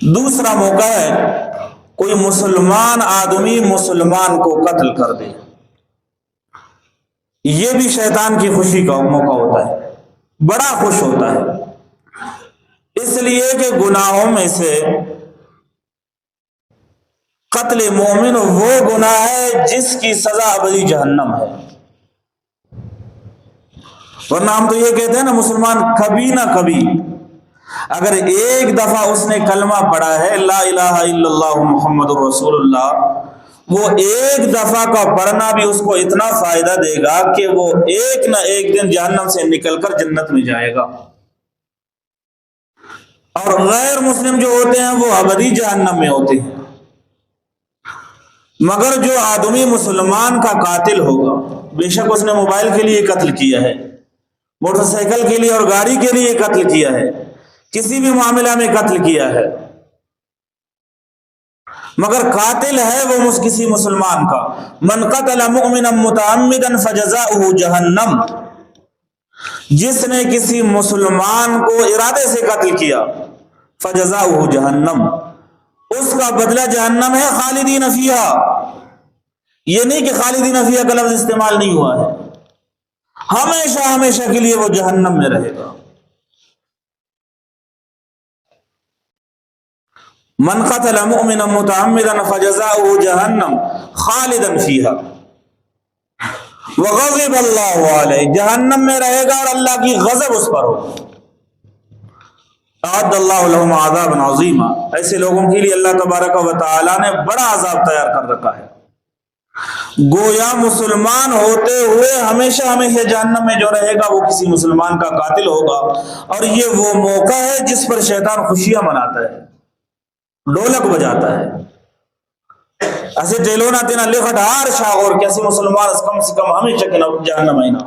دوسرا موقع ہے کوئی مسلمان آدمی مسلمان کو قتل کر دے، یہ بھی شیطان کی خوشی کا موقع ہوتا ہے، بڑا خوش ہوتا ہے، اس لیے کہ گناہوں میں سے قتل مومن وہ گناہ ہے جس کی سزا ابدی جہنم ہے۔ ورنہ ہم تو یہ کہتے ہیں نا، مسلمان کبھی نہ کبھی اگر ایک دفعہ اس نے کلمہ پڑھا ہے لا الہ الا اللہ محمد الرسول اللہ، وہ ایک دفعہ کا پڑھنا بھی اس کو اتنا فائدہ دے گا کہ وہ ایک نہ ایک دن جہنم سے نکل کر جنت میں جائے گا۔ اور غیر مسلم جو ہوتے ہیں وہ ابدی جہنم میں ہوتے ہیں۔ مگر جو آدمی مسلمان کا قاتل ہوگا، بے شک اس نے موبائل کے لیے قتل کیا ہے، موٹر سائیکل کے لیے اور گاڑی کے لیے قتل کیا ہے، کسی بھی معاملہ میں قتل کیا ہے، مگر قاتل ہے وہ کسی مسلمان کا۔ من قتل مؤمنا متعمدا فجزاؤہ جہنم، جس نے کسی مسلمان کو ارادے سے قتل کیا فجزاؤہ جہنم، اس کا بدلہ جہنم ہے، خالدین فیہا، یہ نہیں کہ خالدین فیہا کا لفظ استعمال نہیں ہوا ہے، ہمیشہ ہمیشہ کے لیے وہ جہنم میں رہے گا۔ من قتل مؤمنا متعمدا فجزاؤہ جہنم خالدا فیہا وغضب اللہ علیہ، جہنم میں رہے گا اور اللہ کی غضب اس پر ہو۔ اعد اللہ لہم عذابا عظیما، ایسے لوگوں کے لیے اللہ تبارک و تعالی نے بڑا عذاب تیار کر رکھا ہے۔ گویا مسلمان ہوتے ہوئے ہمیشہ ہمیشہ جہنم میں جو رہے گا وہ کسی مسلمان کا قاتل ہوگا، اور یہ وہ موقع ہے جس پر شیطان خوشیاں مناتا ہے، ڈولک بجاتا ہے، ایسے ٹیلونا تینا لکھٹ ہار شاغور کیسے مسلمان کم سے کم ہمیشہ کے جہنم آئینا۔